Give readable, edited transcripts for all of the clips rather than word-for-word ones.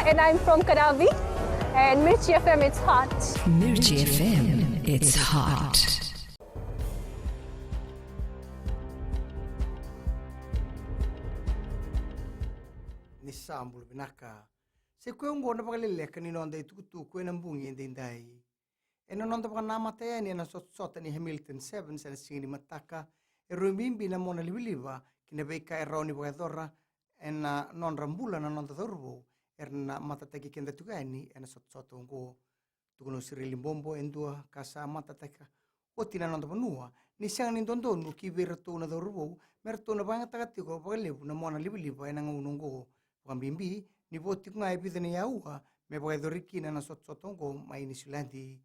and I'm from Karavi. And Mirchi FM, it's hot. Mirchi FM, it's hot. Nisambul binaka. Se kwe ngona Vakaleleka ni nonda itukutu kwe nambungi endindai. Ena nonda paka namata ni na sot ni Hamilton 7 sana singini mataka. Rumimbi na mona libiliva kina beika eroni bagathora ena non rambula na nonda thorbo erna matataki kenda tugani ena sot ngo tukuno sirili bombo endua kasa matataka otina nonda panua ni sang ni tondonu ki verto na thorbo merto na banga tagatiko bagalebu na mona libiliva ena ngunungo pambimbi ni voti kunga epideni yaua me bagathoriki na sot ngo mai ni silandi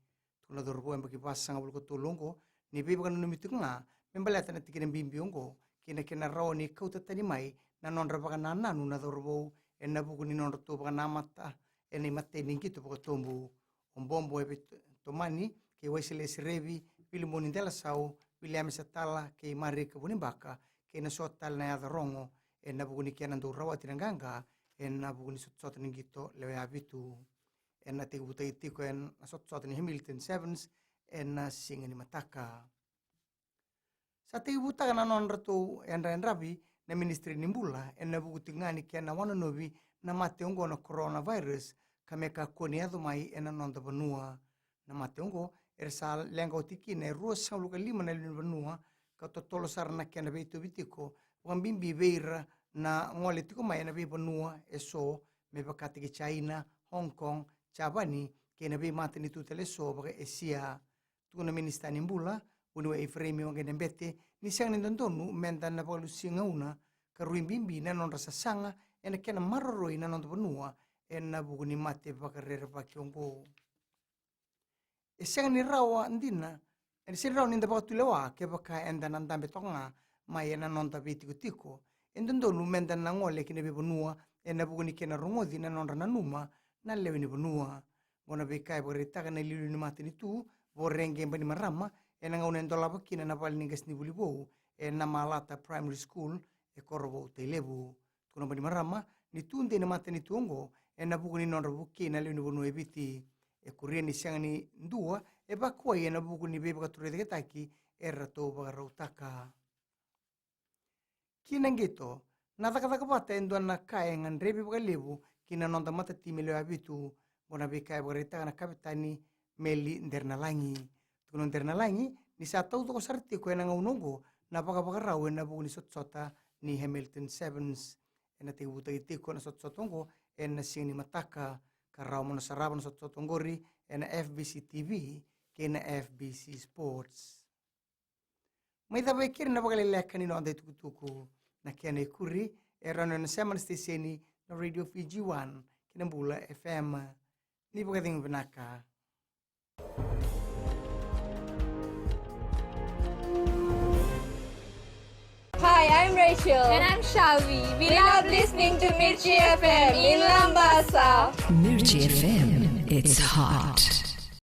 tukuna thorbo embaki pasanga bulko tolongo ni beba kana numitikunga membalata na tikina bimbiongo kina raoni kautatani mai na nonra baka nanu na thorbo ena buku ni nonra to baka namata ena imate ningito baka tombu ombombo ebe tomani ke waisele sirevi pilimoni dela sau William Satala ke mari ke bunimbaka ke na sotal na yadrongo ena buku ni kena ndo rawati nganga ena buku ni sot ningito lewe abitu ena te buta itiko en sot ni Hamilton 7s ena singani mataka sa te buta kana nonra to en rabi na ministry nimbula ena buku tingani kena wana novi na mateongo na coronavirus kameka koni ado mai ena nonda banua na mateongo ersa lenga otiki na rusa luka lima na linu banua ka totolo sarna kena beito bitiko wambimbi beira na ngole tiko mai na be banua eso me bakati ki China Hong Kong Chabani kena be matani tutele so baga esia tuna ministra nimbula unwe ifremi wange nembete ni sang ni ndonu menda na polusinga una karuimbimbi na non rasa sanga ena kena maroroi na non banua ena buku ni mate bakarere bakiongo esang ni rawa ndina en si rawa ninda bakatulewa ke baka enda nandambe tonga mai ena non tabiti kutiko endondonu menda na ngole kine be banua ena buku ni kena rongodi na non ranuma na lewe ni banua bona bekai borita kana lilu ni mate ni tu borenge mbani marama ena ngauna ndola bakina na pali ningas ni bulibo ena malata primary school e korbo te lebu kuna bani marama ni tunde na mate ni tungo ena buku ni nonra buki na lewe ni bonu ebiti e kuria ni sianga ni ndua e bakwa ena buku ni beba kature de taki era to bagarotaka kinangito natakataka pata endo na kai ngan rebi bagalebu kina nonda mata timelo abitu bona bekai borita na kapitani meli ndernalangi tuno ndernalangi ni sa tau to sarti ko ena ngaunongo na pagapagaraw na buku ni sotsota ni Hamilton 7s ena te buta itiko na sotsotongo ena sini mataka karaw mo na sarabon sotsotongori ena FBC TV kena FBC Sports may tabay kiri na Vakaleleka ni noon tukutuku na kena ikuri erano na seman steseni na Radio Fiji 1 kinambula FM ni pagdating binaka. Hi, I'm Rachel. And I'm Shavi. We love listening to Mirchi FM in Lambasa. Mirchi FM, it's hot.